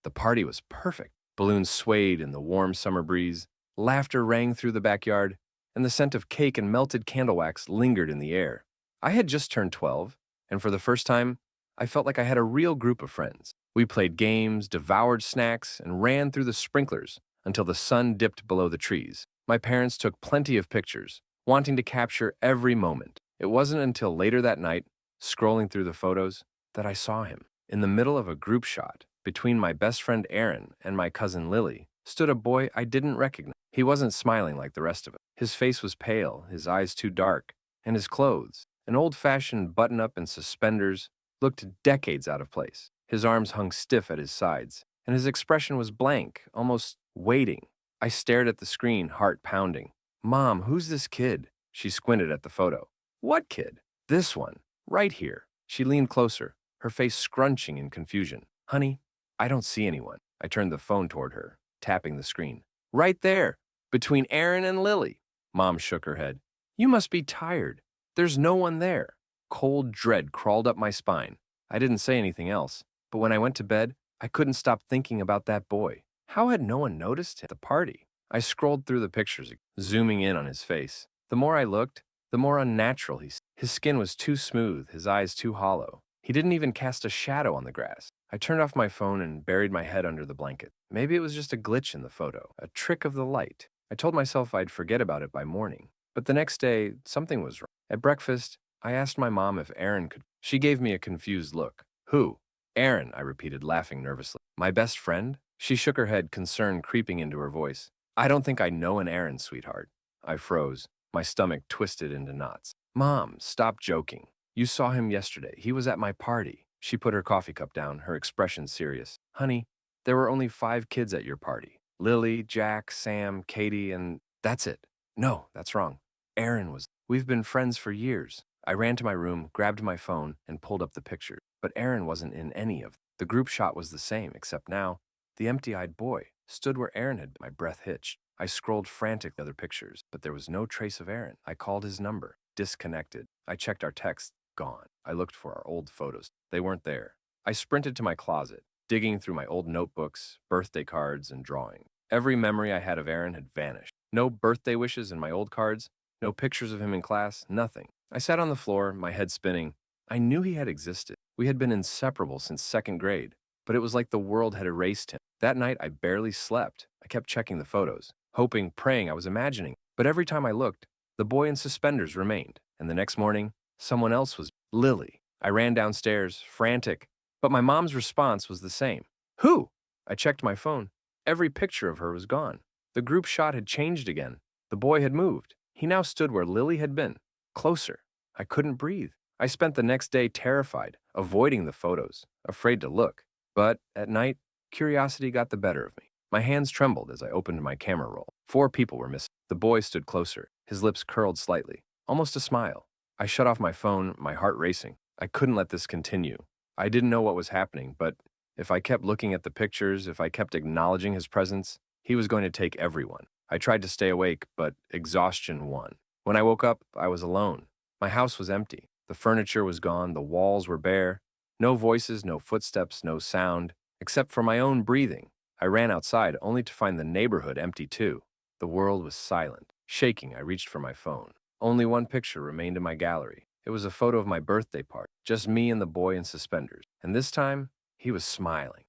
The party was perfect. Balloons swayed in the warm summer breeze, laughter rang through the backyard, and the scent of cake and melted candle wax lingered in the air. I had just turned 12, and for the first time, I felt like I had a real group of friends. We played games, devoured snacks, and ran through the sprinklers until the sun dipped below the trees. My parents took plenty of pictures, wanting to capture every moment. It wasn't until later that night, scrolling through the photos, that I saw him. In the middle of a group shot, between my best friend Aaron and my cousin Lily, stood a boy I didn't recognize. He wasn't smiling like the rest of us. His face was pale, his eyes too dark, and his clothes, an old-fashioned button-up and suspenders, looked decades out of place. His arms hung stiff at his sides, and his expression was blank, almost waiting. I stared at the screen, heart pounding. "Mom, who's this kid?" She squinted at the photo. "What kid?" "This one, right here." She leaned closer, her face scrunching in confusion. "Honey, I don't see anyone." I turned the phone toward her, tapping the screen. "Right there, between Aaron and Lily." Mom shook her head. "You must be tired. There's no one there." Cold dread crawled up my spine. I didn't say anything else, but when I went to bed, I couldn't stop thinking about that boy. How had no one noticed him at the party? I scrolled through the pictures, zooming in on his face. The more I looked, the more unnatural he seemed. His skin was too smooth, his eyes too hollow. He didn't even cast a shadow on the grass. I turned off my phone and buried my head under the blanket. Maybe it was just a glitch in the photo, a trick of the light. I told myself I'd forget about it by morning. But the next day, something was wrong. At breakfast, I asked my mom if Aaron could. She gave me a confused look. "Who?" "Aaron," I repeated, laughing nervously. "My best friend?" She shook her head, concern creeping into her voice. "I don't think I know an Aaron, sweetheart." I froze, my stomach twisted into knots. "Mom, stop joking. You saw him yesterday. He was at my party." She put her coffee cup down, her expression serious. "Honey, there were only 5 kids at your party. Lily, Jack, Sam, Katie, and that's it." "No, that's wrong. Aaron was. We've been friends for years." I ran to my room, grabbed my phone, and pulled up the pictures. But Aaron wasn't in any of them. The group shot was the same, except now, the empty-eyed boy stood where Aaron had been. My breath hitched. I scrolled frantically other pictures, but there was no trace of Aaron. I called his number. Disconnected. I checked our texts. Gone. I looked for our old photos. They weren't there. I sprinted to my closet, digging through my old notebooks, birthday cards, and drawings. Every memory I had of Aaron had vanished. No birthday wishes in my old cards, no pictures of him in class, nothing. I sat on the floor, my head spinning. I knew he had existed. We had been inseparable since 2nd grade, but it was like the world had erased him. That night, I barely slept. I kept checking the photos, hoping, praying I was imagining. But every time I looked, the boy in suspenders remained. And the next morning, someone else was Lily. I ran downstairs, frantic, but my mom's response was the same. "Who?" I checked my phone. Every picture of her was gone. The group shot had changed again. The boy had moved. He now stood where Lily had been, closer. I couldn't breathe. I spent the next day terrified, avoiding the photos, afraid to look. But at night, curiosity got the better of me. My hands trembled as I opened my camera roll. 4 people were missing. The boy stood closer, his lips curled slightly, almost a smile. I shut off my phone, my heart racing. I couldn't let this continue. I didn't know what was happening, but if I kept looking at the pictures, if I kept acknowledging his presence, he was going to take everyone. I tried to stay awake, but exhaustion won. When I woke up, I was alone. My house was empty. The furniture was gone, the walls were bare. No voices, no footsteps, no sound, except for my own breathing. I ran outside, only to find the neighborhood empty too. The world was silent. Shaking, I reached for my phone. Only one picture remained in my gallery. It was a photo of my birthday party, just me and the boy in suspenders. And this time, he was smiling.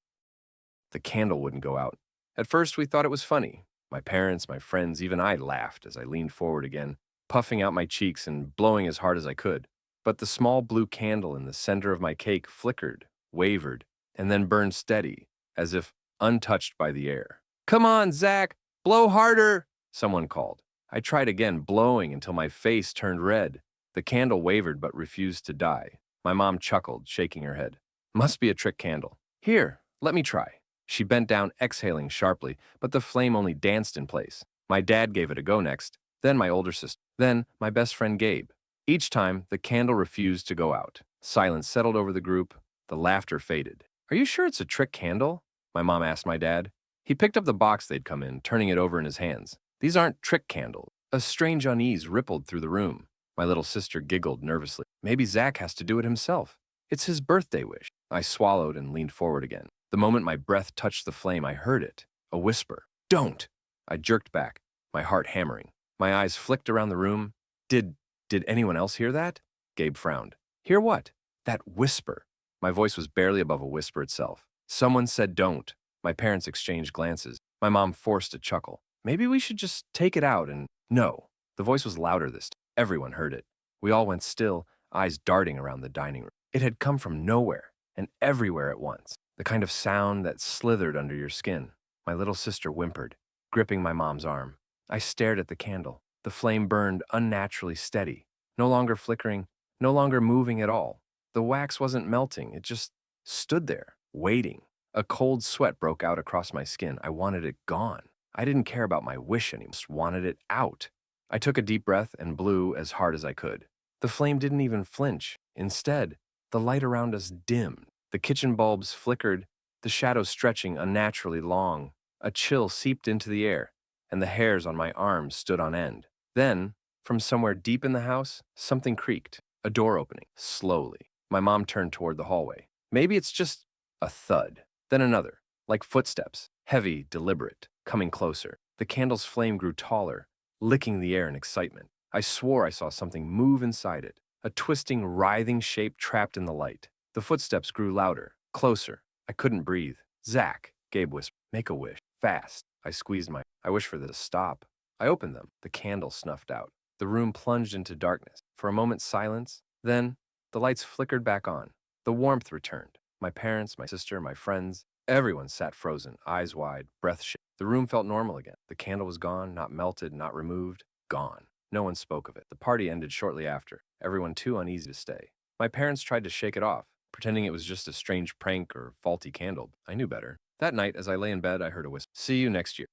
The candle wouldn't go out. At first, we thought it was funny. My parents, my friends, even I laughed as I leaned forward again, puffing out my cheeks and blowing as hard as I could. But the small blue candle in the center of my cake flickered, wavered, and then burned steady, as if untouched by the air. "Come on, Zach, blow harder," someone called. I tried again, blowing until my face turned red. The candle wavered but refused to die. My mom chuckled, shaking her head. "Must be a trick candle. Here, let me try." She bent down, exhaling sharply, but the flame only danced in place. My dad gave it a go next, then my older sister, then my best friend Gabe. Each time, the candle refused to go out. Silence settled over the group. The laughter faded. "Are you sure it's a trick candle?" my mom asked my dad. He picked up the box they'd come in, turning it over in his hands. "These aren't trick candles." A strange unease rippled through the room. My little sister giggled nervously. "Maybe Zach has to do it himself. It's his birthday wish." I swallowed and leaned forward again. The moment my breath touched the flame, I heard it. A whisper. Don't! I jerked back, my heart hammering. My eyes flicked around the room. Did, did anyone else hear that? Gabe frowned. Hear what? That whisper. My voice was barely above a whisper itself. Someone said don't. My parents exchanged glances. My mom forced a chuckle. Maybe we should just take it out and… No. The voice was louder this time. Everyone heard it. We all went still, eyes darting around the dining room. It had come from nowhere and everywhere at once. The kind of sound that slithered under your skin. My little sister whimpered, gripping my mom's arm. I stared at the candle. The flame burned unnaturally steady, no longer flickering, no longer moving at all. The wax wasn't melting, it just stood there, waiting. A cold sweat broke out across my skin. I wanted it gone. I didn't care about my wish anymore, just wanted it out. I took a deep breath and blew as hard as I could. The flame didn't even flinch. Instead, the light around us dimmed. The kitchen bulbs flickered, the shadows stretching unnaturally long. A chill seeped into the air, and the hairs on my arms stood on end. Then, from somewhere deep in the house, something creaked, a door opening, slowly. My mom turned toward the hallway. Maybe it's just a thud. Then another, like footsteps, heavy, deliberate, coming closer. The candle's flame grew taller, licking the air in excitement. I swore I saw something move inside it, a twisting, writhing shape trapped in the light. The footsteps grew louder, closer. I couldn't breathe. Zach, Gabe whispered, make a wish, fast. I squeezed I wish for this to stop. I opened them. The candle snuffed out. The room plunged into darkness. For a moment, silence. Then, the lights flickered back on. The warmth returned. My parents, my sister, my friends, everyone sat frozen, eyes wide, breath shaking. The room felt normal again. The candle was gone, not melted, not removed, gone. No one spoke of it. The party ended shortly after, everyone too uneasy to stay. My parents tried to shake it off, pretending it was just a strange prank or faulty candle. I knew better. That night, as I lay in bed, I heard a whisper, "See you next year."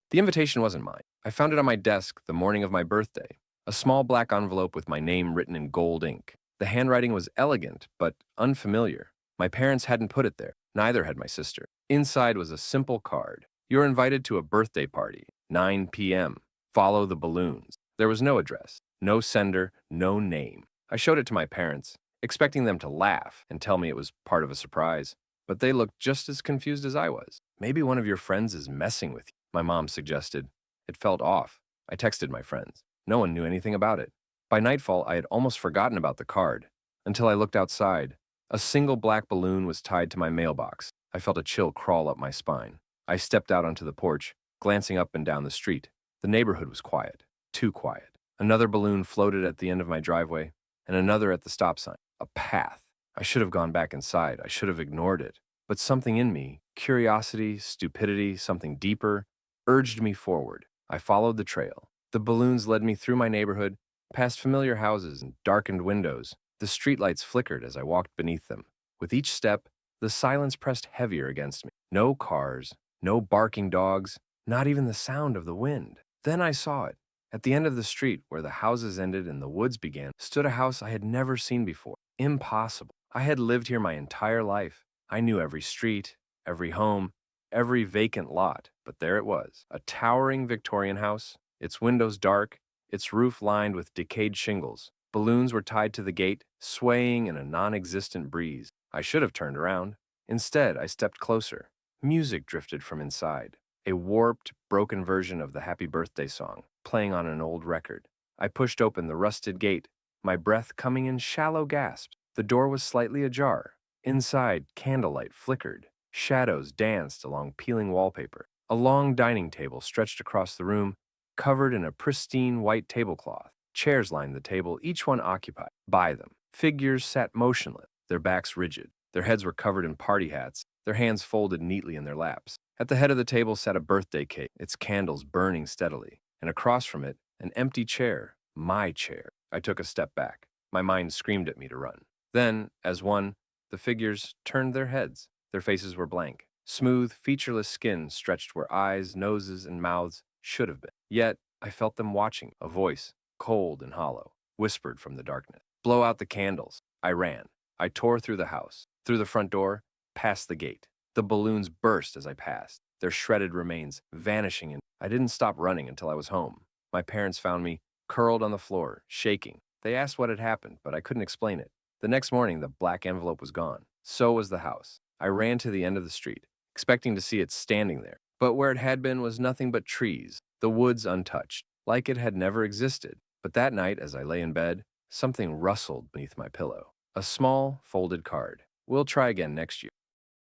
The invitation wasn't mine. I found it on my desk the morning of my birthday, a small black envelope with my name written in gold ink. The handwriting was elegant, but unfamiliar. My parents hadn't put it there. Neither had my sister. Inside was a simple card. You're invited to a birthday party, 9 p.m. Follow the balloons. There was no address, no sender, no name. I showed it to my parents, expecting them to laugh and tell me it was part of a surprise. But they looked just as confused as I was. Maybe one of your friends is messing with you, my mom suggested. It felt off. I texted my friends. No one knew anything about it. By nightfall, I had almost forgotten about the card, until I looked outside. A single black balloon was tied to my mailbox. I felt a chill crawl up my spine. I stepped out onto the porch, glancing up and down the street. The neighborhood was quiet, too quiet. Another balloon floated at the end of my driveway, and another at the stop sign. A path. I should have gone back inside. I should have ignored it. But something in me, curiosity, stupidity, something deeper, urged me forward. I followed the trail. The balloons led me through my neighborhood, past familiar houses and darkened windows. The streetlights flickered as I walked beneath them. With each step, the silence pressed heavier against me. No cars, no barking dogs, not even the sound of the wind. Then I saw it. At the end of the street, where the houses ended and the woods began, stood a house I had never seen before. Impossible. I had lived here my entire life. I knew every street, every home, every vacant lot, but there it was, a towering Victorian house, its windows dark, its roof lined with decayed shingles. Balloons were tied to the gate, swaying in a non-existent breeze. I should have turned around. Instead, I stepped closer. Music drifted from inside, a warped, broken version of the Happy Birthday song, playing on an old record. I pushed open the rusted gate, my breath coming in shallow gasps. The door was slightly ajar. Inside, candlelight flickered. Shadows danced along peeling wallpaper. A long dining table stretched across the room, covered in a pristine white tablecloth. Chairs lined the table, each one occupied. By them, figures sat motionless, their backs rigid. Their heads were covered in party hats, their hands folded neatly in their laps. At the head of the table sat a birthday cake, its candles burning steadily, and across from it, an empty chair, my chair. I took a step back. My mind screamed at me to run. Then, as one, the figures turned their heads. Their faces were blank. Smooth, featureless skin stretched where eyes, noses, and mouths should have been. Yet, I felt them watching. A voice, cold and hollow, whispered from the darkness, "Blow out the candles." I ran. I tore through the house, through the front door, past the gate. The balloons burst as I passed, their shredded remains vanishing, and I didn't stop running until I was home. My parents found me, curled on the floor, shaking. They asked what had happened, but I couldn't explain it. The next morning, the black envelope was gone. So was the house. I ran to the end of the street, expecting to see it standing there. But where it had been was nothing but trees, the woods untouched, like it had never existed. But that night, as I lay in bed, something rustled beneath my pillow. A small, folded card. We'll try again next year.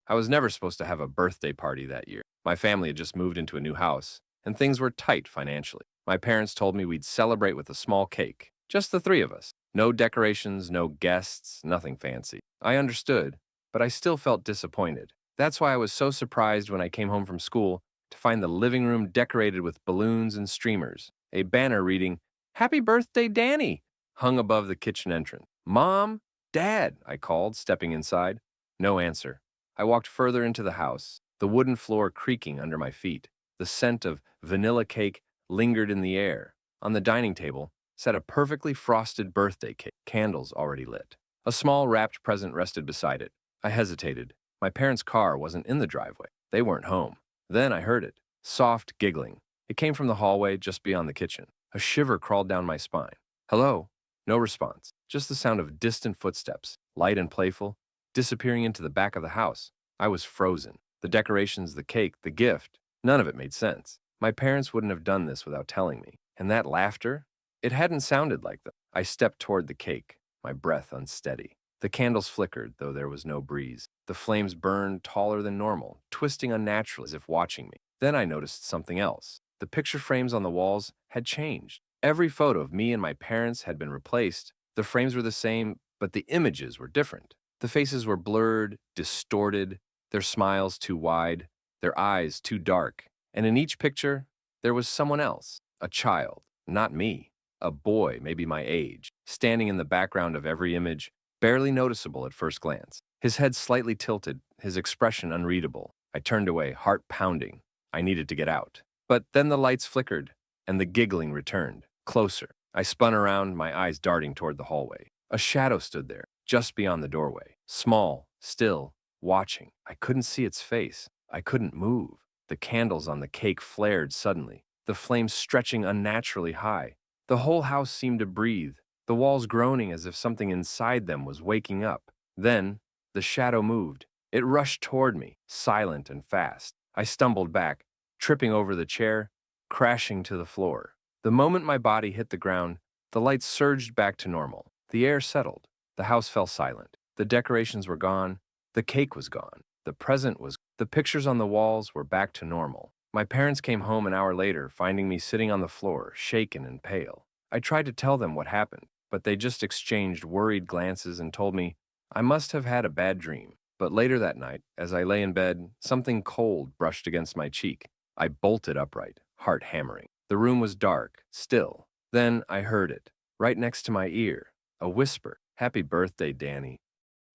I was never supposed to have a birthday party that year. My family had just moved into a new house, and things were tight financially. My parents told me we'd celebrate with a small cake, just the three of us. No decorations, no guests, nothing fancy. I understood, but I still felt disappointed. That's why I was so surprised when I came home from school to find the living room decorated with balloons and streamers. A banner reading, "Happy Birthday, Danny," hung above the kitchen entrance. "Mom? Dad?" I called, stepping inside. No answer. I walked further into the house, the wooden floor creaking under my feet. The scent of vanilla cake lingered in the air. On the dining table sat a perfectly frosted birthday cake, candles already lit. A small wrapped present rested beside it. I hesitated. My parents' car wasn't in the driveway. They weren't home. Then I heard it. Soft giggling. It came from the hallway just beyond the kitchen. A shiver crawled down my spine. "Hello?" No response. Just the sound of distant footsteps, light and playful, disappearing into the back of the house. I was frozen. The decorations, the cake, the gift, none of it made sense. My parents wouldn't have done this without telling me. And that laughter? It hadn't sounded like them. I stepped toward the cake, my breath unsteady. The candles flickered, though there was no breeze. The flames burned taller than normal, twisting unnaturally as if watching me. Then I noticed something else. The picture frames on the walls had changed. Every photo of me and my parents had been replaced. The frames were the same, but the images were different. The faces were blurred, distorted, their smiles too wide, their eyes too dark. And in each picture, there was someone else, a child, not me, a boy, maybe my age, standing in the background of every image, barely noticeable at first glance. His head slightly tilted, his expression unreadable. I turned away, heart pounding. I needed to get out. But then the lights flickered, and the giggling returned, closer. I spun around, my eyes darting toward the hallway. A shadow stood there, just beyond the doorway, small, still, watching. I couldn't see its face. I couldn't move. The candles on the cake flared suddenly, the flames stretching unnaturally high. The whole house seemed to breathe, the walls groaning as if something inside them was waking up. Then, the shadow moved. It rushed toward me, silent and fast. I stumbled back, tripping over the chair, crashing to the floor. The moment my body hit the ground, the lights surged back to normal. The air settled. The house fell silent. The decorations were gone. The cake was gone. The present was. The pictures on the walls were back to normal. My parents came home an hour later, finding me sitting on the floor, shaken and pale. I tried to tell them what happened, but they just exchanged worried glances and told me I must have had a bad dream. But later that night, as I lay in bed, something cold brushed against my cheek. I bolted upright, heart hammering. The room was dark, still. Then I heard it, right next to my ear, a whisper, "Happy birthday, Danny."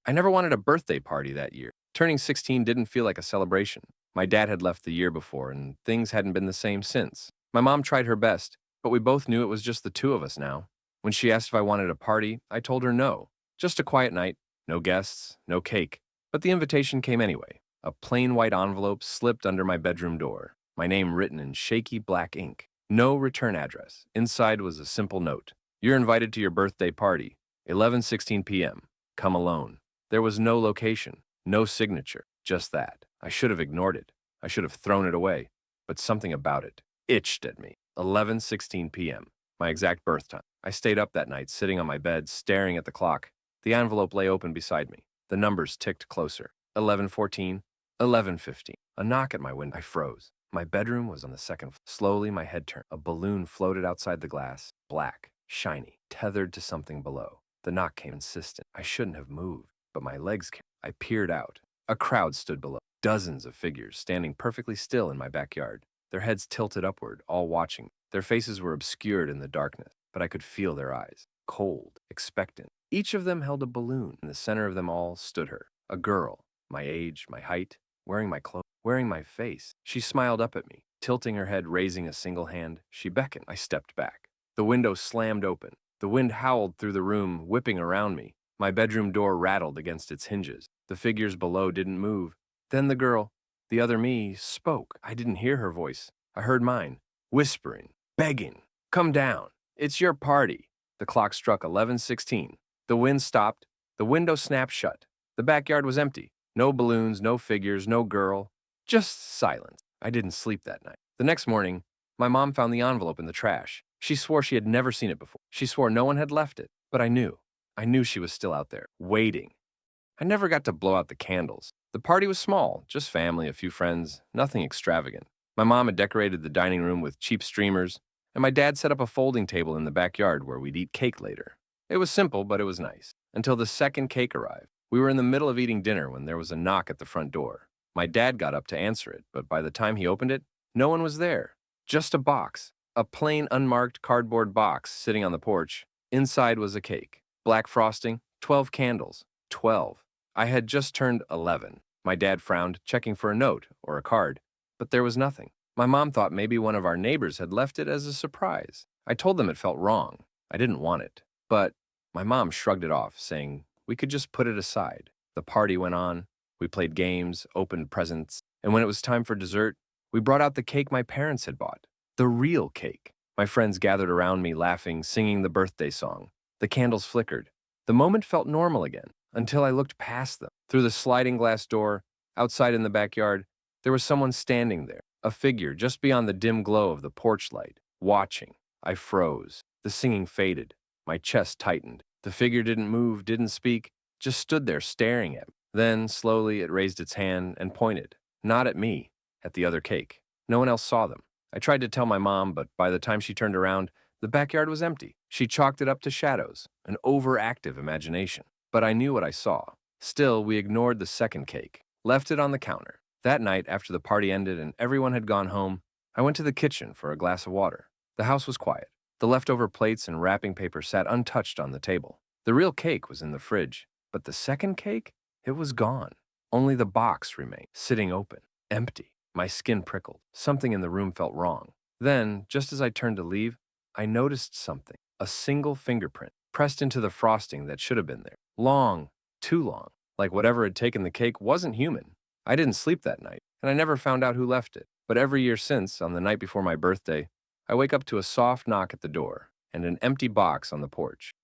I never wanted a birthday party that year. Turning 16 didn't feel like a celebration. My dad had left the year before, and things hadn't been the same since. My mom tried her best, but we both knew it was just the two of us now. When she asked if I wanted a party, I told her no. Just a quiet night, no guests, no cake. But the invitation came anyway. A plain white envelope slipped under my bedroom door, my name written in shaky black ink. No return address. Inside was a simple note. "You're invited to your birthday party, 11:16 p.m. Come alone." There was no location, no signature, just that. I should have ignored it. I should have thrown it away. But something about it itched at me. 11:16 p.m., my exact birth time. I stayed up that night, sitting on my bed, staring at the clock. The envelope lay open beside me. The numbers ticked closer. 11:14, 11:15. A knock at my window. I froze. My bedroom was on the second floor. Slowly, my head turned. A balloon floated outside the glass, black, shiny, tethered to something below. The knock came insistent. I shouldn't have moved, but my legs came. I peered out. A crowd stood below. Dozens of figures standing perfectly still in my backyard, their heads tilted upward, all watching. Their faces were obscured in the darkness, but I could feel their eyes, cold, expectant. Each of them held a balloon. In the center of them all stood her, a girl, my age, my height, wearing my clothes, wearing my face. She smiled up at me, tilting her head, raising a single hand. She beckoned. I stepped back. The window slammed open. The wind howled through the room, whipping around me. My bedroom door rattled against its hinges. The figures below didn't move. Then the girl, the other me, spoke. I didn't hear her voice. I heard mine, whispering, begging, "Come down. It's your party." The clock struck 11:16. The wind stopped. The window snapped shut. The backyard was empty. No balloons, no figures, no girl. Just silence. I didn't sleep that night. The next morning, my mom found the envelope in the trash. She swore she had never seen it before. She swore no one had left it. But I knew. I knew she was still out there, waiting. I never got to blow out the candles. The party was small, just family, a few friends, nothing extravagant. My mom had decorated the dining room with cheap streamers, and my dad set up a folding table in the backyard where we'd eat cake later. It was simple, but it was nice. Until the second cake arrived. We were in the middle of eating dinner when there was a knock at the front door. My dad got up to answer it, but by the time he opened it, no one was there. Just a box. A plain, unmarked cardboard box sitting on the porch. Inside was a cake. Black frosting, 12 candles. 12. I had just turned 11. My dad frowned, checking for a note or a card, but there was nothing. My mom thought maybe one of our neighbors had left it as a surprise. I told them it felt wrong. I didn't want it. But my mom shrugged it off, saying we could just put it aside. The party went on. We played games, opened presents, and when it was time for dessert, we brought out the cake my parents had bought. The real cake. My friends gathered around me, laughing, singing the birthday song. The candles flickered. The moment felt normal again, until I looked past them. Through the sliding glass door, outside in the backyard, there was someone standing there, a figure just beyond the dim glow of the porch light, watching. I froze. The singing faded. My chest tightened. The figure didn't move, didn't speak, just stood there staring at me. Then, slowly, it raised its hand and pointed, not at me, at the other cake. No one else saw them. I tried to tell my mom, but by the time she turned around, the backyard was empty. She chalked it up to shadows, an overactive imagination. But I knew what I saw. Still, we ignored the second cake, left it on the counter. That night, after the party ended and everyone had gone home, I went to the kitchen for a glass of water. The house was quiet. The leftover plates and wrapping paper sat untouched on the table. The real cake was in the fridge, but the second cake? It was gone. Only the box remained, sitting open, empty. My skin prickled. Something in the room felt wrong. Then, just as I turned to leave, I noticed something. A single fingerprint, pressed into the frosting that should have been there. Long, too long, like whatever had taken the cake wasn't human. I didn't sleep that night, and I never found out who left it. But every year since, on the night before my birthday, I wake up to a soft knock at the door and an empty box on the porch.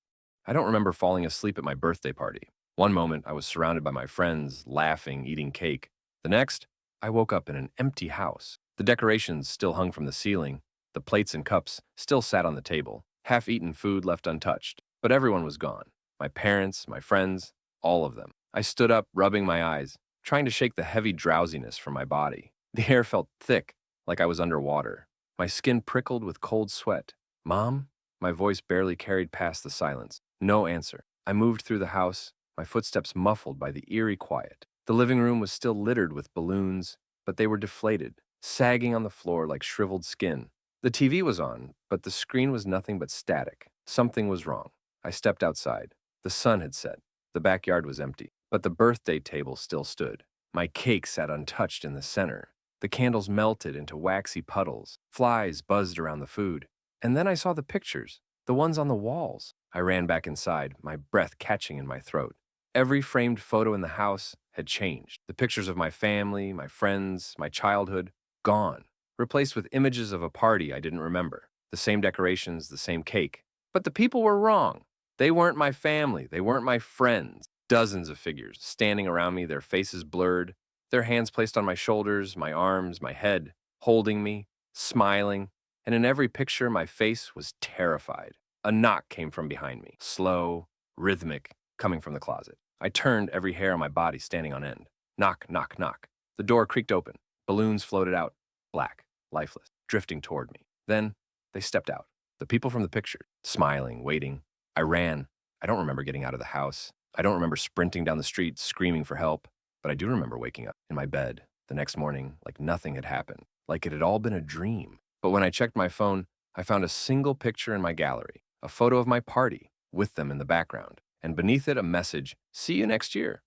I don't remember falling asleep at my birthday party. One moment, I was surrounded by my friends, laughing, eating cake. The next, I woke up in an empty house. The decorations still hung from the ceiling. The plates and cups still sat on the table. Half-eaten food left untouched. But everyone was gone. My parents, my friends, all of them. I stood up, rubbing my eyes, trying to shake the heavy drowsiness from my body. The air felt thick, like I was underwater. My skin prickled with cold sweat. "Mom?" My voice barely carried past the silence. No answer. I moved through the house, my footsteps muffled by the eerie quiet. The living room was still littered with balloons, but they were deflated, sagging on the floor like shriveled skin. The TV was on, but the screen was nothing but static. Something was wrong. I stepped outside. The sun had set. The backyard was empty, but the birthday table still stood. My cake sat untouched in the center. The candles melted into waxy puddles. Flies buzzed around the food. And then I saw the pictures, the ones on the walls. I ran back inside, my breath catching in my throat. Every framed photo in the house had changed. The pictures of my family, my friends, my childhood, gone, replaced with images of a party I didn't remember. The same decorations, the same cake. But the people were wrong. They weren't my family. They weren't my friends. Dozens of figures standing around me, their faces blurred, their hands placed on my shoulders, my arms, my head, holding me, smiling, and in every picture my face was terrified. A knock came from behind me, slow, rhythmic, coming from the closet. I turned, every hair on my body standing on end. Knock, knock, knock. The door creaked open. Balloons floated out, black, lifeless, drifting toward me. Then they stepped out. The people from the picture, smiling, waiting. I ran. I don't remember getting out of the house. I don't remember sprinting down the street, screaming for help. But I do remember waking up in my bed the next morning like nothing had happened, like it had all been a dream. But when I checked my phone, I found a single picture in my gallery, a photo of my party, with them in the background, and beneath it a message, "See you next year."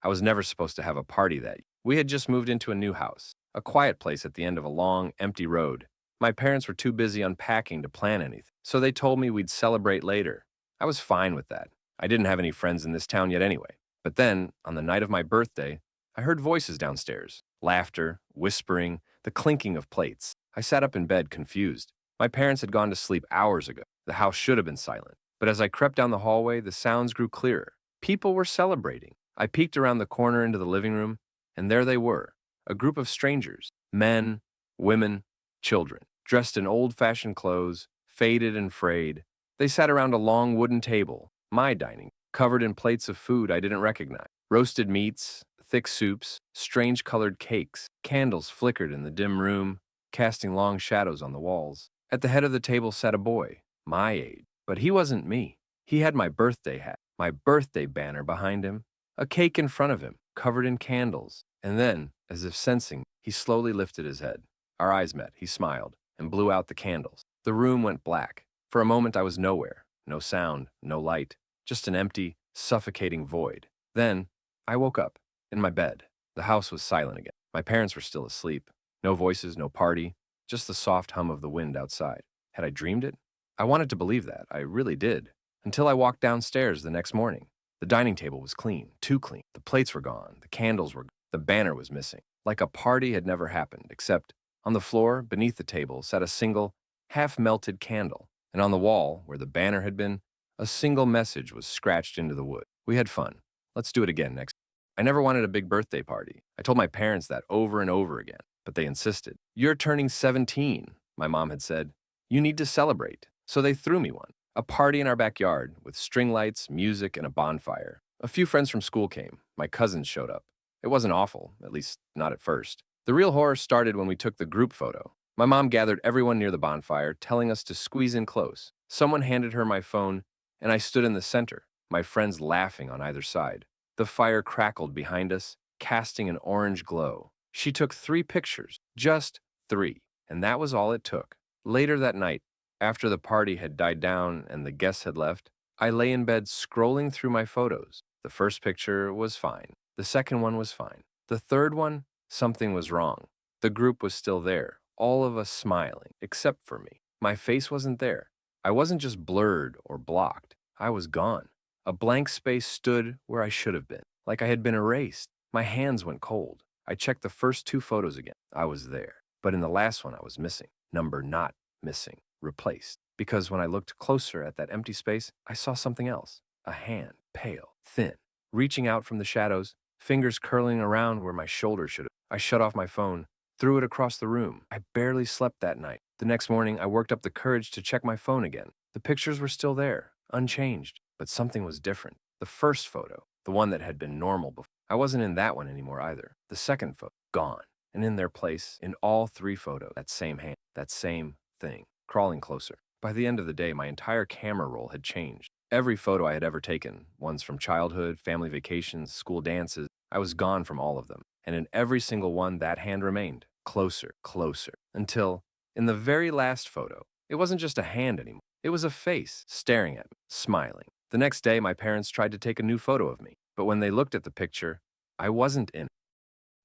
I was never supposed to have a party that year. We had just moved into a new house, a quiet place at the end of a long, empty road. My parents were too busy unpacking to plan anything, so they told me we'd celebrate later. I was fine with that. I didn't have any friends in this town yet anyway. But then, on the night of my birthday, I heard voices downstairs, laughter, whispering, the clinking of plates. I sat up in bed, confused. My parents had gone to sleep hours ago. The house should have been silent. But as I crept down the hallway, the sounds grew clearer. People were celebrating. I peeked around the corner into the living room, and there they were, a group of strangers, men, women, children, dressed in old-fashioned clothes, faded and frayed. They sat around a long wooden table, my dining, covered in plates of food I didn't recognize. Roasted meats, thick soups, strange-colored cakes. Candles flickered in the dim room, casting long shadows on the walls. At the head of the table sat a boy, my age, but he wasn't me. He had my birthday hat, my birthday banner behind him, a cake in front of him, covered in candles. And then, as if sensing, he slowly lifted his head. Our eyes met, he smiled, and blew out the candles. The room went black. For a moment I was nowhere. No sound, no light, just an empty, suffocating void. Then, I woke up, in my bed. The house was silent again. My parents were still asleep. No voices, no party, just the soft hum of the wind outside. Had I dreamed it? I wanted to believe that, I really did, until I walked downstairs the next morning. The dining table was clean, too clean. The plates were gone, the candles were gone, the banner was missing. Like a party had never happened, except on the floor, beneath the table, sat a single, half-melted candle, and on the wall, where the banner had been, a single message was scratched into the wood. We had fun. Let's do it again next. I never wanted a big birthday party. I told my parents that over and over again, but they insisted. You're turning 17, my mom had said. You need to celebrate. So they threw me one. A party in our backyard with string lights, music, and a bonfire. A few friends from school came. My cousins showed up. It wasn't awful, at least not at first. The real horror started when we took the group photo. My mom gathered everyone near the bonfire, telling us to squeeze in close. Someone handed her my phone, and I stood in the center, my friends laughing on either side. The fire crackled behind us, casting an orange glow. She took 3 pictures, just 3, and that was all it took. Later that night, after the party had died down and the guests had left, I lay in bed scrolling through my photos. The first picture was fine. The second one was fine. The third one, something was wrong. The group was still there, all of us smiling, except for me. My face wasn't there. I wasn't just blurred or blocked. I was gone. A blank space stood where I should have been, like I had been erased. My hands went cold. I checked the first 2 photos again. I was there. But in the last one, I was missing. Number not missing. Replaced. Because when I looked closer at that empty space, I saw something else. A hand, pale, thin, reaching out from the shadows, fingers curling around where my shoulder should have. I shut off my phone, threw it across the room. I barely slept that night. The next morning, I worked up the courage to check my phone again. The pictures were still there, unchanged, but something was different. The first photo, the one that had been normal before, I wasn't in that one anymore either. The second photo, gone. And in their place, in all 3 photos, that same hand, that same thing, crawling closer. By the end of the day, my entire camera roll had changed. Every photo I had ever taken, ones from childhood, family vacations, school dances, I was gone from all of them. And in every single one, that hand remained. Closer, closer. Until, in the very last photo, it wasn't just a hand anymore. It was a face staring at me, smiling. The next day, my parents tried to take a new photo of me. But when they looked at the picture, I wasn't in it.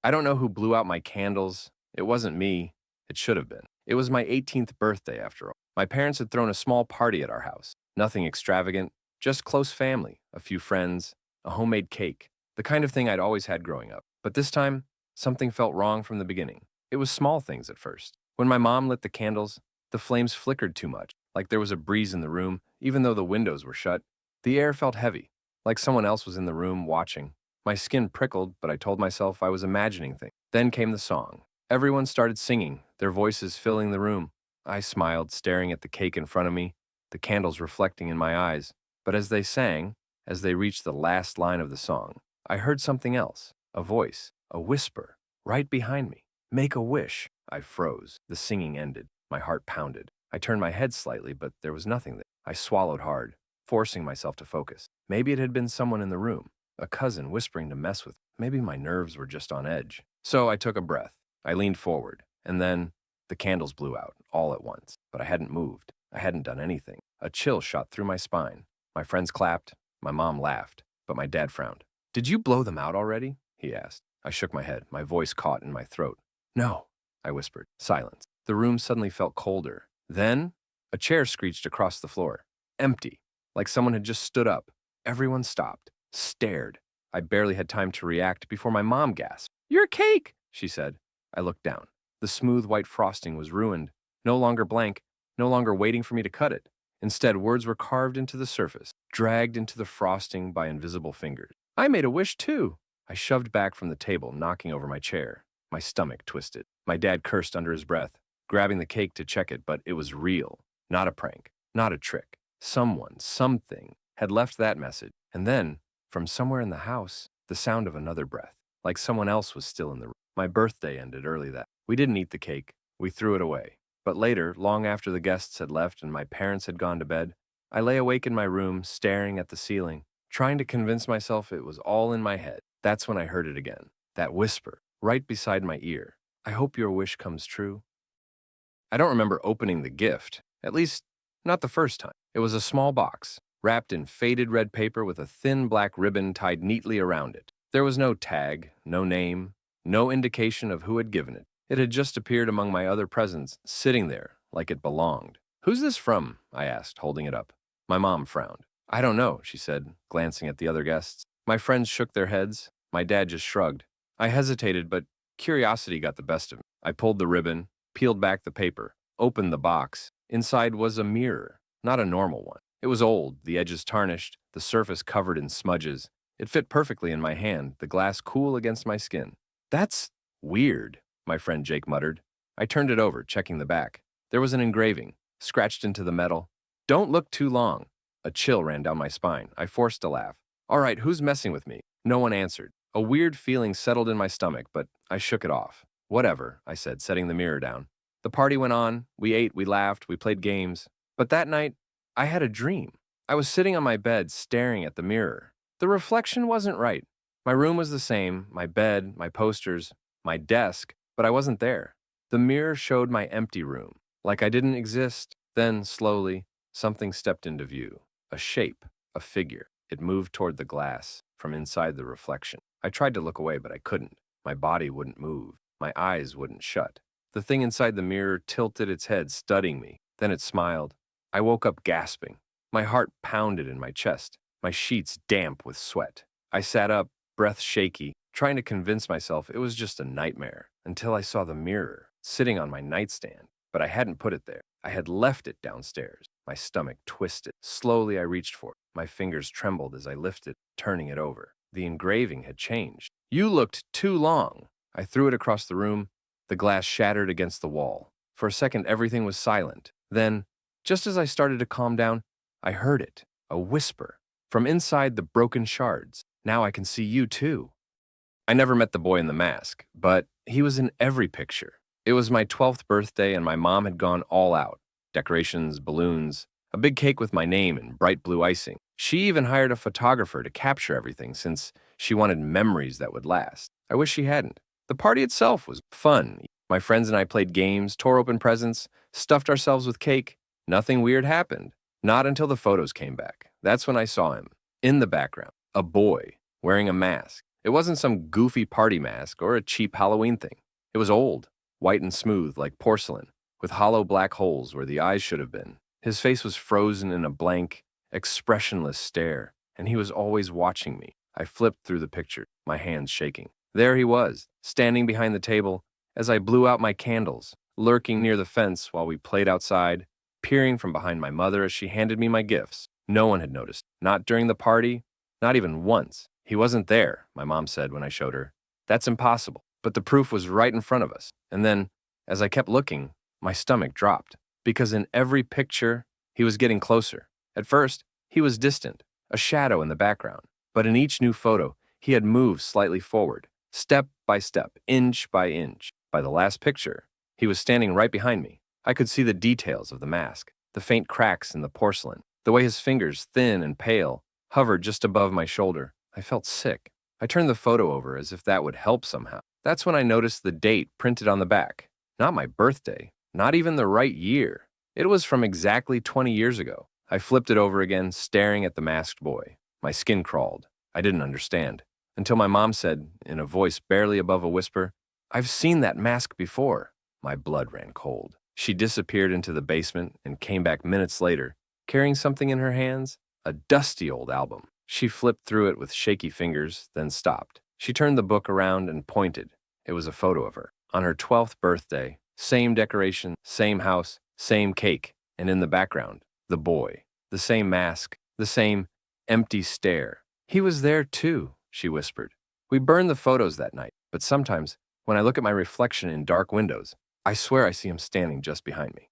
I don't know who blew out my candles. It wasn't me. It should have been. It was my 18th birthday, after all. My parents had thrown a small party at our house. Nothing extravagant, just close family, a few friends, a homemade cake, the kind of thing I'd always had growing up. But this time, something felt wrong from the beginning. It was small things at first. When my mom lit the candles, the flames flickered too much, like there was a breeze in the room, even though the windows were shut. The air felt heavy, like someone else was in the room watching. My skin prickled, but I told myself I was imagining things. Then came the song. Everyone started singing, their voices filling the room. I smiled, staring at the cake in front of me, the candles reflecting in my eyes. But as they sang, as they reached the last line of the song, I heard something else, a voice, a whisper, right behind me. Make a wish. I froze. The singing ended. My heart pounded. I turned my head slightly, but there was nothing there. I swallowed hard, forcing myself to focus. Maybe it had been someone in the room, a cousin whispering to mess with me. Maybe my nerves were just on edge. So I took a breath. I leaned forward, and then the candles blew out, all at once. But I hadn't moved. I hadn't done anything. A chill shot through my spine. My friends clapped. My mom laughed, but my dad frowned. "Did you blow them out already?" he asked. I shook my head, my voice caught in my throat. "No," I whispered. Silence. The room suddenly felt colder. Then, a chair screeched across the floor. Empty, like someone had just stood up. Everyone stopped, stared. I barely had time to react before my mom gasped. "Your cake," she said. I looked down. The smooth white frosting was ruined, no longer blank, no longer waiting for me to cut it. Instead, words were carved into the surface, dragged into the frosting by invisible fingers. I made a wish too. I shoved back from the table, knocking over my chair. My stomach twisted. My dad cursed under his breath, grabbing the cake to check it, but it was real. Not a prank. Not a trick. Someone, something, had left that message. And then, from somewhere in the house, the sound of another breath, like someone else was still in the room. My birthday ended early that. We didn't eat the cake. We threw it away. But later, long after the guests had left and my parents had gone to bed, I lay awake in my room, staring at the ceiling, trying to convince myself it was all in my head. That's when I heard it again. That whisper, right beside my ear. I hope your wish comes true. I don't remember opening the gift, at least not the first time. It was a small box, wrapped in faded red paper with a thin black ribbon tied neatly around it. There was no tag, no name, no indication of who had given it. It had just appeared among my other presents, sitting there like it belonged. "Who's this from?" I asked, holding it up. My mom frowned. "I don't know," she said, glancing at the other guests. My friends shook their heads. My dad just shrugged. I hesitated, but curiosity got the best of me. I pulled the ribbon, peeled back the paper, opened the box. Inside was a mirror, not a normal one. It was old, the edges tarnished, the surface covered in smudges. It fit perfectly in my hand, the glass cool against my skin. "That's weird," my friend Jake muttered. I turned it over, checking the back. There was an engraving, scratched into the metal. "Don't look too long." A chill ran down my spine. I forced a laugh. "All right, who's messing with me?" No one answered. A weird feeling settled in my stomach, but I shook it off. "Whatever," I said, setting the mirror down. The party went on. We ate, we laughed, we played games. But that night, I had a dream. I was sitting on my bed, staring at the mirror. The reflection wasn't right. My room was the same, my bed, my posters, my desk, but I wasn't there. The mirror showed my empty room, like I didn't exist. Then, slowly, something stepped into view. A shape, a figure. It moved toward the glass, from inside the reflection. I tried to look away, but I couldn't. My body wouldn't move. My eyes wouldn't shut. The thing inside the mirror tilted its head, studying me. Then it smiled. I woke up gasping. My heart pounded in my chest, my sheets damp with sweat. I sat up, breath shaky, trying to convince myself it was just a nightmare, until I saw the mirror sitting on my nightstand. But I hadn't put it there. I had left it downstairs. My stomach twisted. Slowly, I reached for it. My fingers trembled as I lifted, turning it over. The engraving had changed. "You looked too long." I threw it across the room. The glass shattered against the wall. For a second, everything was silent. Then, just as I started to calm down, I heard it, a whisper, from inside the broken shards. "Now I can see you too." I never met the boy in the mask, but he was in every picture. It was my 12th birthday and my mom had gone all out. Decorations, balloons, a big cake with my name and bright blue icing. She even hired a photographer to capture everything since she wanted memories that would last. I wish she hadn't. The party itself was fun. My friends and I played games, tore open presents, stuffed ourselves with cake. Nothing weird happened. Not until the photos came back. That's when I saw him, in the background, a boy, wearing a mask. It wasn't some goofy party mask or a cheap Halloween thing. It was old, white and smooth like porcelain, with hollow black holes where the eyes should have been. His face was frozen in a blank, expressionless stare, and he was always watching me. I flipped through the picture, my hands shaking. There he was, standing behind the table as I blew out my candles, lurking near the fence while we played outside, peering from behind my mother as she handed me my gifts. No one had noticed, not during the party, not even once. "He wasn't there," my mom said when I showed her. "That's impossible." But the proof was right in front of us. And then, as I kept looking, my stomach dropped. Because in every picture, he was getting closer. At first, he was distant, a shadow in the background. But in each new photo, he had moved slightly forward, step by step, inch by inch. By the last picture, he was standing right behind me. I could see the details of the mask, the faint cracks in the porcelain, the way his fingers, thin and pale, hovered just above my shoulder. I felt sick. I turned the photo over as if that would help somehow. That's when I noticed the date printed on the back. Not my birthday, not even the right year. It was from exactly 20 years ago. I flipped it over again, staring at the masked boy. My skin crawled. I didn't understand. Until my mom said, in a voice barely above a whisper, "I've seen that mask before." My blood ran cold. She disappeared into the basement and came back minutes later, carrying something in her hands, a dusty old album. She flipped through it with shaky fingers, then stopped. She turned the book around and pointed. It was a photo of her. On her 12th birthday, same decoration, same house, same cake, and in the background, the boy. The same mask, the same empty stare. He was there too, she whispered. We burned the photos that night, but sometimes, when I look at my reflection in dark windows, I swear I see him standing just behind me.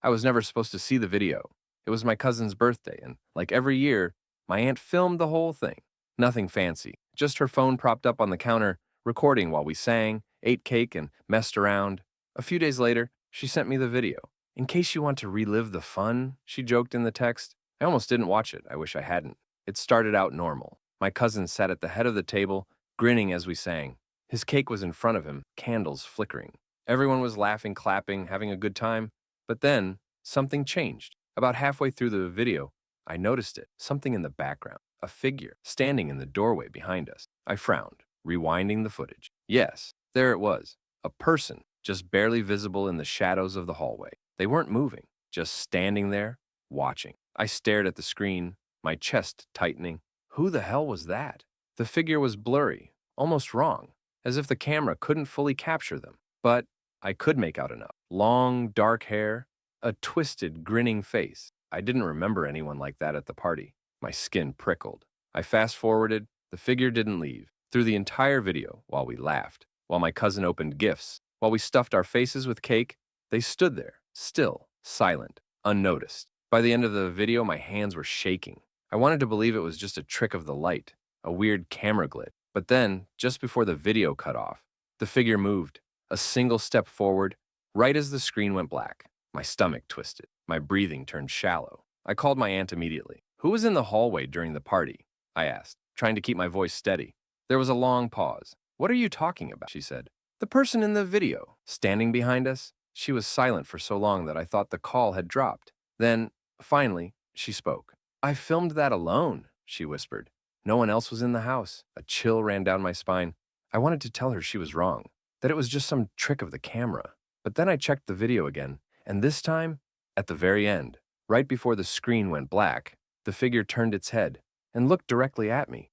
I was never supposed to see the video. It was my cousin's birthday, and like every year, my aunt filmed the whole thing. Nothing fancy, just her phone propped up on the counter, recording while we sang, ate cake, and messed around. A few days later, she sent me the video. In case you want to relive the fun, she joked in the text. I almost didn't watch it. I wish I hadn't. It started out normal. My cousin sat at the head of the table, grinning as we sang. His cake was in front of him, candles flickering. Everyone was laughing, clapping, having a good time. But then, something changed. About halfway through the video, I noticed it. Something in the background. A figure, standing in the doorway behind us. I frowned, rewinding the footage. Yes, there it was. A person, just barely visible in the shadows of the hallway. They weren't moving, just standing there, watching. I stared at the screen, my chest tightening. Who the hell was that? The figure was blurry, almost wrong, as if the camera couldn't fully capture them. But I could make out enough. Long, dark hair, a twisted, grinning face. I didn't remember anyone like that at the party. My skin prickled. I fast-forwarded. The figure didn't leave. Through the entire video, while we laughed, while my cousin opened gifts, while we stuffed our faces with cake, they stood there, still, silent, unnoticed. By the end of the video, my hands were shaking. I wanted to believe it was just a trick of the light, a weird camera glitch. But then, just before the video cut off, the figure moved, a single step forward, right as the screen went black. My stomach twisted. My breathing turned shallow. I called my aunt immediately. Who was in the hallway during the party? I asked, trying to keep my voice steady. There was a long pause. What are you talking about? She said. The person in the video, standing behind us. She was silent for so long that I thought the call had dropped. Then, finally, she spoke. I filmed that alone, she whispered. No one else was in the house. A chill ran down my spine. I wanted to tell her she was wrong, that it was just some trick of the camera. But then I checked the video again, and this time, at the very end, right before the screen went black, the figure turned its head and looked directly at me.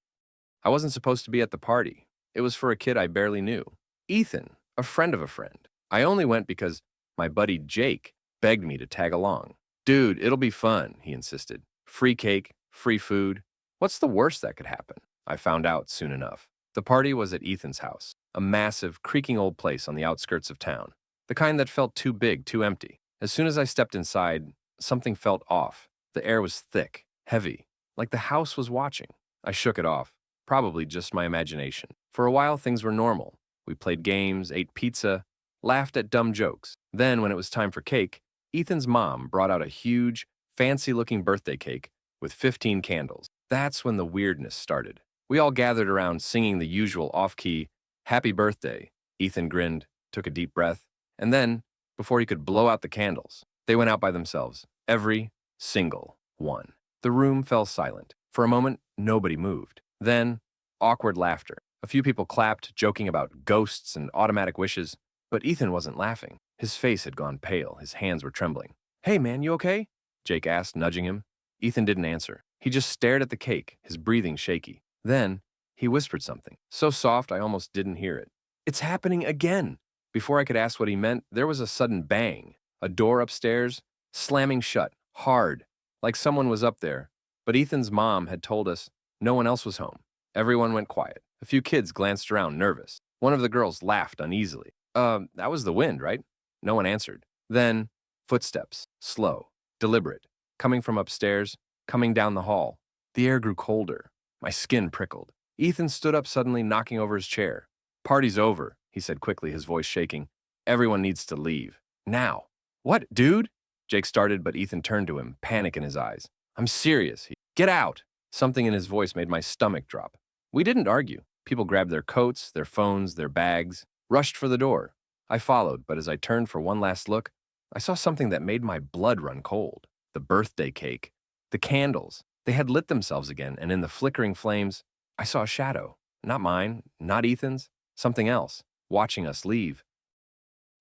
I wasn't supposed to be at the party. It was for a kid I barely knew. Ethan, a friend of a friend. I only went because my buddy Jake begged me to tag along. Dude, it'll be fun, he insisted. Free cake, free food. What's the worst that could happen? I found out soon enough. The party was at Ethan's house, a massive, creaking old place on the outskirts of town. The kind that felt too big, too empty. As soon as I stepped inside, something felt off. The air was thick, heavy, like the house was watching. I shook it off, probably just my imagination. For a while, things were normal. We played games, ate pizza, laughed at dumb jokes. Then, when it was time for cake, Ethan's mom brought out a huge, fancy-looking birthday cake with 15 candles. That's when the weirdness started. We all gathered around singing the usual off-key, "Happy Birthday." Ethan grinned, took a deep breath, and then, before he could blow out the candles, they went out by themselves. Every single one. The room fell silent. For a moment, nobody moved. Then, awkward laughter. A few people clapped, joking about ghosts and automatic wishes, but Ethan wasn't laughing. His face had gone pale. His hands were trembling. "Hey, man, you okay?" Jake asked, nudging him. Ethan didn't answer. He just stared at the cake, his breathing shaky. Then, he whispered something, so soft I almost didn't hear it. "It's happening again!" Before I could ask what he meant, there was a sudden bang. A door upstairs, slamming shut, hard, like someone was up there. But Ethan's mom had told us no one else was home. Everyone went quiet. A few kids glanced around, nervous. One of the girls laughed uneasily. That was the wind, right?" No one answered. Then, footsteps, slow, deliberate, coming from upstairs, coming down the hall. The air grew colder. My skin prickled. Ethan stood up suddenly, knocking over his chair. "Party's over," he said quickly, his voice shaking. "Everyone needs to leave. Now." "What, dude?" Jake started, but Ethan turned to him, panic in his eyes. "I'm serious." "Get out!" Something in his voice made my stomach drop. We didn't argue. People grabbed their coats, their phones, their bags, rushed for the door. I followed, but as I turned for one last look, I saw something that made my blood run cold. The birthday cake. The candles. They had lit themselves again, and in the flickering flames, I saw a shadow. Not mine, not Ethan's, something else, watching us leave.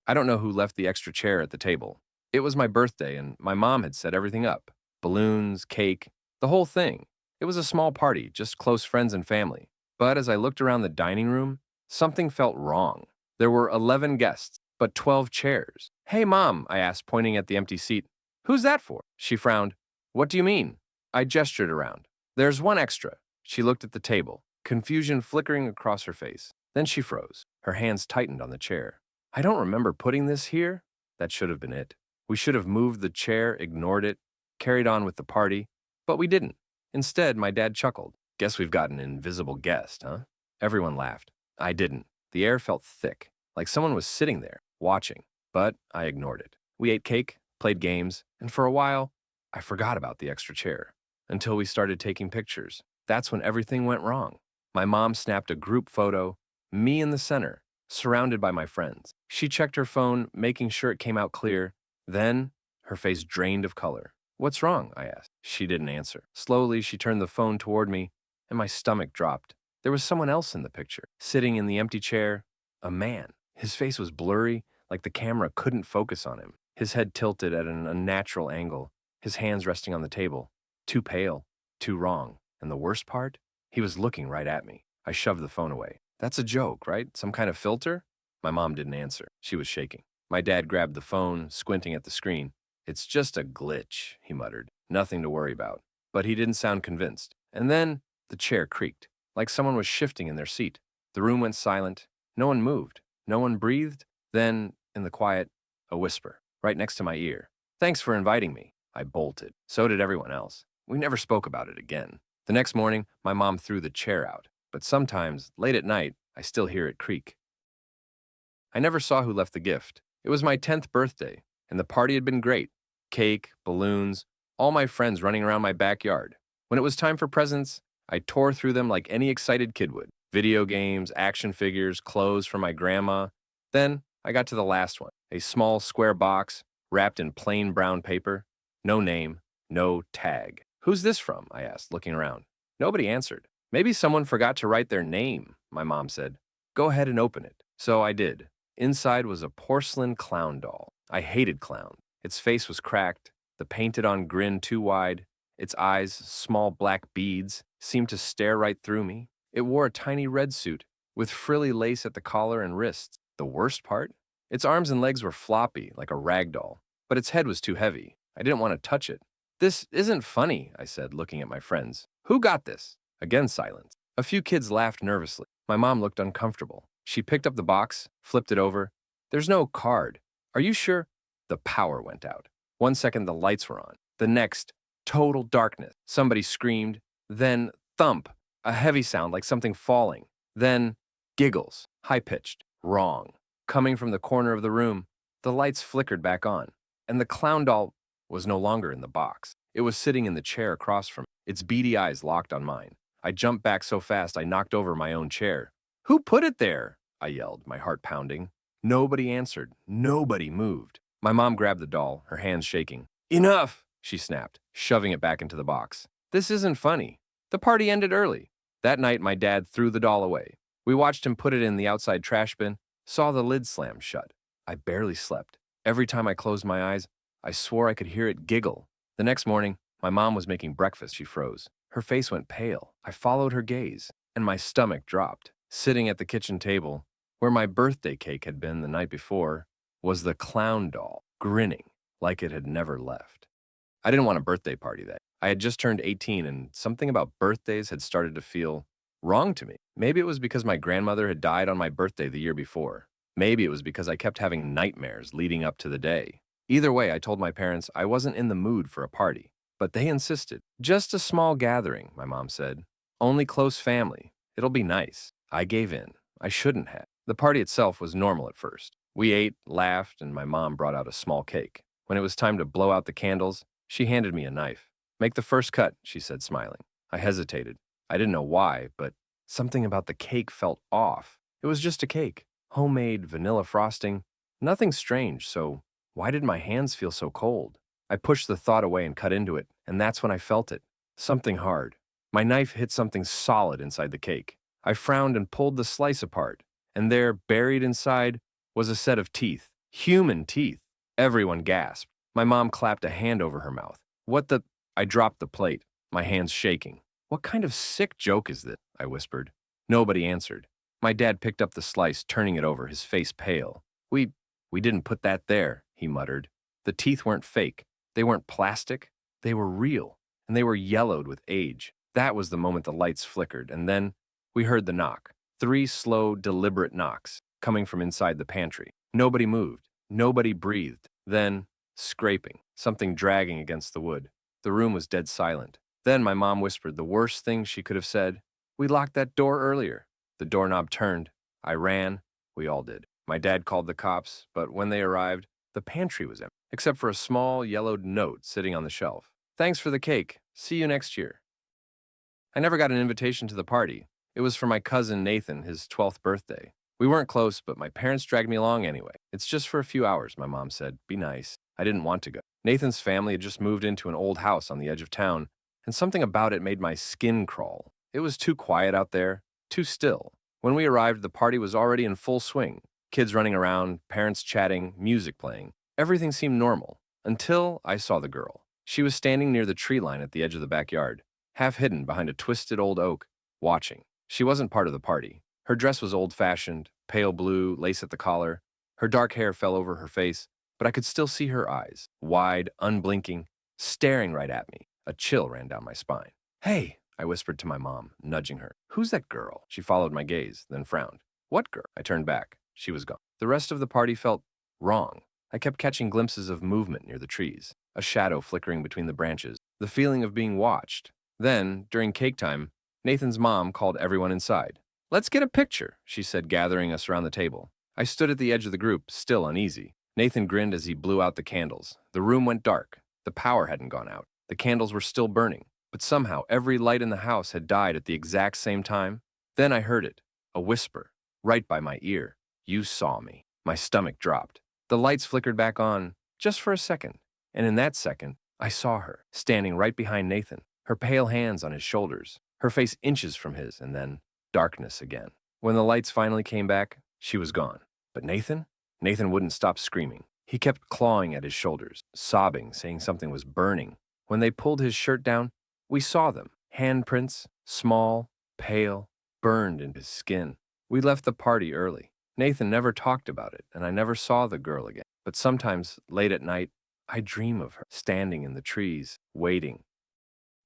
I don't know who left the extra chair at the table. It was my birthday, and my mom had set everything up. Balloons, cake, the whole thing. It was a small party, just close friends and family. But as I looked around the dining room, something felt wrong. There were 11 guests, but 12 chairs. "Hey, Mom," I asked, pointing at the empty seat. "Who's that for?" She frowned. "What do you mean?" I gestured around. "There's one extra." She looked at the table. confusion flickering across her face. Then she froze. Her hands tightened on the chair. I don't remember putting this here. That should have been it. We should have moved the chair, ignored it, carried on with the party, but we didn't. Instead, my dad chuckled. Guess we've got an invisible guest, huh? Everyone laughed. I didn't. The air felt thick, like someone was sitting there, watching, but I ignored it. We ate cake, played games, and for a while, I forgot about the extra chair. Until we started taking pictures. That's when everything went wrong. My mom snapped a group photo, me in the center, surrounded by my friends. She checked her phone, making sure it came out clear. Then, her face drained of color. What's wrong? I asked. She didn't answer. Slowly, she turned the phone toward me, and my stomach dropped. There was someone else in the picture, sitting in the empty chair, a man. His face was blurry, like the camera couldn't focus on him. His head tilted at an unnatural angle, his hands resting on the table. Too pale, too wrong. And the worst part? He was looking right at me. I shoved the phone away. That's a joke, right? Some kind of filter? My mom didn't answer. She was shaking. My dad grabbed the phone, squinting at the screen. It's just a glitch, he muttered. Nothing to worry about. But he didn't sound convinced. And then the chair creaked, like someone was shifting in their seat. The room went silent. No one moved. No one breathed. Then, in the quiet, a whisper, right next to my ear. Thanks for inviting me. I bolted. So did everyone else. We never spoke about it again. The next morning, my mom threw the chair out. But sometimes, late at night, I still hear it creak. I never saw who left the gift. It was my 10th birthday, and the party had been great. Cake, balloons, all my friends running around my backyard. When it was time for presents, I tore through them like any excited kid would. Video games, action figures, clothes from my grandma. Then I got to the last one, a small square box wrapped in plain brown paper. No name, no tag. Who's this from? I asked, looking around. Nobody answered. Maybe someone forgot to write their name, my mom said. Go ahead and open it. So I did. Inside was a porcelain clown doll. I hated clowns. Its face was cracked, the painted-on grin too wide. Its eyes, small black beads, seemed to stare right through me. It wore a tiny red suit with frilly lace at the collar and wrists. The worst part? Its arms and legs were floppy, like a rag doll, but its head was too heavy. I didn't want to touch it. This isn't funny, I said, looking at my friends. Who got this? Again, silence. A few kids laughed nervously. My mom looked uncomfortable. She picked up the box, flipped it over. There's no card. Are you sure? The power went out. 1 second, the lights were on. The next, total darkness. Somebody screamed. Then, thump. A heavy sound like something falling. Then, giggles. High-pitched. Wrong. Coming from the corner of the room, the lights flickered back on. And the clown doll was no longer in the box. It was sitting in the chair across from me, its beady eyes locked on mine. I jumped back so fast I knocked over my own chair. Who put it there? I yelled, my heart pounding. Nobody answered. Nobody moved. My mom grabbed the doll, her hands shaking. Enough, she snapped, shoving it back into the box. This isn't funny. The party ended early. That night, my dad threw the doll away. We watched him put it in the outside trash bin, saw the lid slam shut. I barely slept. Every time I closed my eyes, I swore I could hear it giggle. The next morning, my mom was making breakfast. She froze. Her face went pale. I followed her gaze, and my stomach dropped. Sitting at the kitchen table, where my birthday cake had been the night before, was the clown doll, grinning like it had never left. I didn't want a birthday party that. I had just turned 18, and something about birthdays had started to feel wrong to me. Maybe it was because my grandmother had died on my birthday the year before. Maybe it was because I kept having nightmares leading up to the day. Either way, I told my parents I wasn't in the mood for a party, but they insisted. Just a small gathering, my mom said. Only close family. It'll be nice. I gave in. I shouldn't have. The party itself was normal at first. We ate, laughed, and my mom brought out a small cake. When it was time to blow out the candles, she handed me a knife. Make the first cut, she said, smiling. I hesitated. I didn't know why, but something about the cake felt off. It was just a cake. Homemade, vanilla frosting. Nothing strange, so why did my hands feel so cold? I pushed the thought away and cut into it, and that's when I felt it. Something hard. My knife hit something solid inside the cake. I frowned and pulled the slice apart, and there, buried inside, was a set of teeth. Human teeth. Everyone gasped. My mom clapped a hand over her mouth. What the? I dropped the plate, my hands shaking. What kind of sick joke is this? I whispered. Nobody answered. My dad picked up the slice, turning it over, his face pale. We didn't put that there, he muttered. The teeth weren't fake. They weren't plastic. They were real, and they were yellowed with age. That was the moment the lights flickered, and then We heard the knock. 3 slow, deliberate knocks, coming from inside the pantry. Nobody moved. Nobody breathed. Then, scraping, something dragging against the wood. The room was dead silent. Then my mom whispered the worst thing she could have said. "We locked that door earlier." The doorknob turned. I ran. We all did. My dad called the cops, but when they arrived, the pantry was empty, except for a small, yellowed note sitting on the shelf. "Thanks for the cake. See you next year." I never got an invitation to the party. It was for my cousin Nathan, his 12th birthday. We weren't close, but my parents dragged me along anyway. "It's just for a few hours," my mom said. "Be nice." I didn't want to go. Nathan's family had just moved into an old house on the edge of town, and something about it made my skin crawl. It was too quiet out there, too still. When we arrived, the party was already in full swing. Kids running around, parents chatting, music playing. Everything seemed normal, until I saw the girl. She was standing near the tree line at the edge of the backyard, half hidden behind a twisted old oak, watching. She wasn't part of the party. Her dress was old-fashioned, pale blue, lace at the collar. Her dark hair fell over her face, but I could still see her eyes, wide, unblinking, staring right at me. A chill ran down my spine. "Hey," I whispered to my mom, nudging her. "Who's that girl?" She followed my gaze, then frowned. "What girl?" I turned back. She was gone. The rest of the party felt wrong. I kept catching glimpses of movement near the trees, a shadow flickering between the branches, the feeling of being watched. Then, during cake time, Nathan's mom called everyone inside. "Let's get a picture," she said, gathering us around the table. I stood at the edge of the group, still uneasy. Nathan grinned as he blew out the candles. The room went dark. The power hadn't gone out. The candles were still burning, but somehow every light in the house had died at the exact same time. Then I heard it, a whisper, right by my ear. "You saw me." My stomach dropped. The lights flickered back on, just for a second, and in that second, I saw her, standing right behind Nathan, her pale hands on his shoulders, her face inches from his, and then darkness again. When the lights finally came back, she was gone. But Nathan? Nathan wouldn't stop screaming. He kept clawing at his shoulders, sobbing, saying something was burning. When they pulled his shirt down, we saw them. Handprints, small, pale, burned into his skin. We left the party early. Nathan never talked about it, and I never saw the girl again. But sometimes, late at night, I dream of her, standing in the trees, waiting.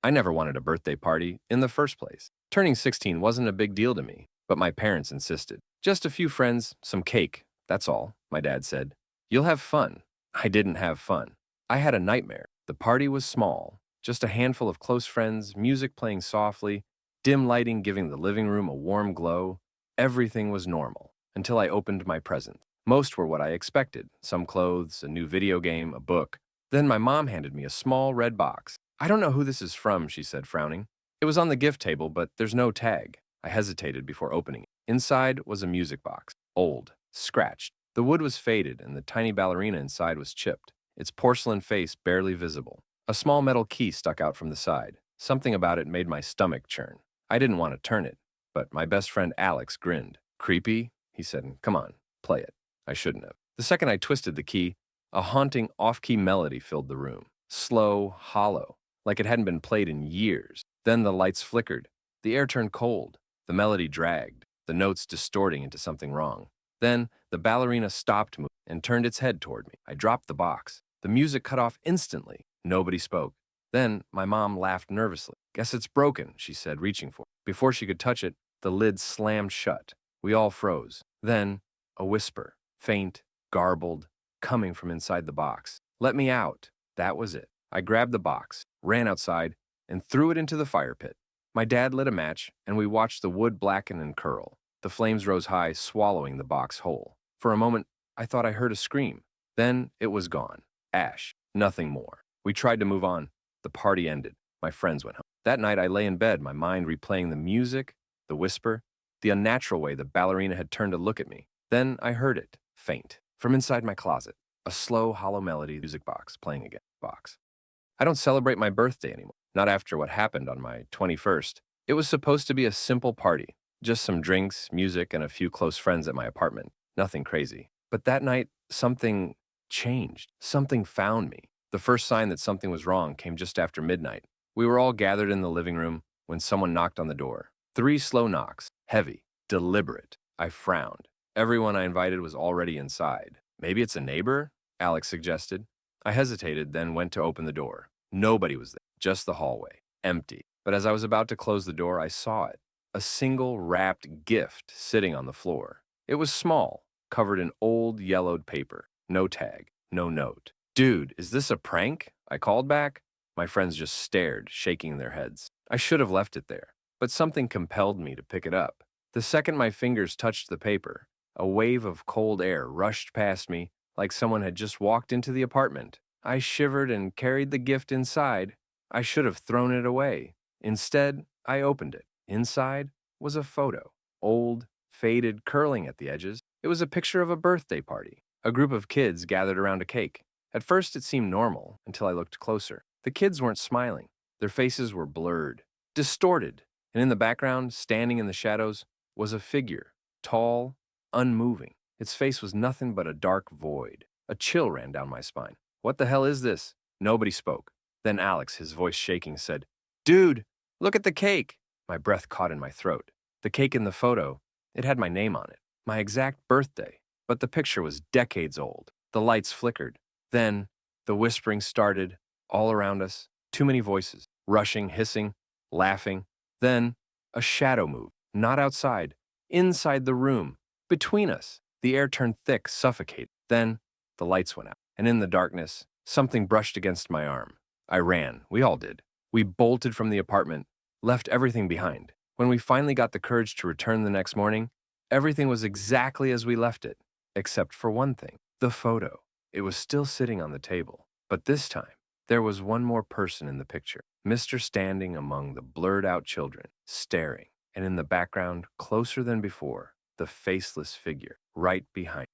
I never wanted a birthday party in the first place. Turning 16 wasn't a big deal to me, but my parents insisted. "Just a few friends, some cake, that's all," my dad said. "You'll have fun." I didn't have fun. I had a nightmare. The party was small, just a handful of close friends, music playing softly, dim lighting giving the living room a warm glow. Everything was normal, until I opened my presents. Most were what I expected, some clothes, a new video game, a book. Then my mom handed me a small red box. "I don't know who this is from," she said, frowning. "It was on the gift table, but there's no tag." I hesitated before opening it. Inside was a music box, old, scratched. The wood was faded, and the tiny ballerina inside was chipped, its porcelain face barely visible. A small metal key stuck out from the side. Something about it made my stomach churn. I didn't want to turn it, but my best friend Alex grinned. "Creepy?" he said. "Come on, play it." I shouldn't have. The second I twisted the key, a haunting off-key melody filled the room. Slow, hollow, like it hadn't been played in years. Then the lights flickered. The air turned cold. The melody dragged, the notes distorting into something wrong. Then the ballerina stopped moving and turned its head toward me. I dropped the box. The music cut off instantly. Nobody spoke. Then my mom laughed nervously. "Guess it's broken," she said, reaching for it. Before she could touch it, the lid slammed shut. We all froze. Then a whisper, faint, garbled, coming from inside the box. "Let me out." That was it. I grabbed the box, ran outside, and threw it into the fire pit. My dad lit a match, and we watched the wood blacken and curl. The flames rose high, swallowing the box whole. For a moment, I thought I heard a scream. Then it was gone. Ash. Nothing more. We tried to move on. The party ended. My friends went home. That night, I lay in bed, my mind replaying the music, the whisper, the unnatural way the ballerina had turned to look at me. Then I heard it, faint, from inside my closet. A slow, hollow melody music box playing again. Box. I don't celebrate my birthday anymore. Not after what happened on my 21st. It was supposed to be a simple party. Just some drinks, music, and a few close friends at my apartment. Nothing crazy. But that night, something changed. Something found me. The first sign that something was wrong came just after midnight. We were all gathered in the living room when someone knocked on the door. 3 slow knocks. Heavy. Deliberate. I frowned. Everyone I invited was already inside. "Maybe it's a neighbor?" Alex suggested. I hesitated, then went to open the door. Nobody was there. Just the hallway. Empty. But as I was about to close the door, I saw it. a single wrapped gift sitting on the floor. It was small, covered in old yellowed paper. No tag, no note. Dude, is this a prank? I called back. My friends just stared, shaking their heads. I should have left it there, but something compelled me to pick it up. The second my fingers touched the paper, a wave of cold air rushed past me like someone had just walked into the apartment. I shivered and carried the gift inside. I should have thrown it away. Instead, I opened it. Inside was a photo, old, faded, curling at the edges. It was a picture of a birthday party. A group of kids gathered around a cake. At first, it seemed normal until I looked closer. The kids weren't smiling. Their faces were blurred, distorted, and in the background, standing in the shadows, was a figure, tall, unmoving. Its face was nothing but a dark void. A chill ran down my spine. What the hell is this? Nobody spoke. Then Alex, his voice shaking, said, "Dude, look at the cake." My breath caught in my throat. The cake in the photo, it had my name on it, my exact birthday, but the picture was decades old. The lights flickered. Then the whispering started all around us. Too many voices, rushing, hissing, laughing. Then a shadow moved, not outside, inside the room, between us. The air turned thick, suffocating. Then the lights went out, and in the darkness, something brushed against my arm. I ran. We all did. We bolted from the apartment, left everything behind. When we finally got the courage to return the next morning, everything was exactly as we left it, except for one thing, the photo. It was still sitting on the table, but this time, there was one more person in the picture. Mr. standing among the blurred-out children, staring, and in the background, closer than before, the faceless figure, right behind.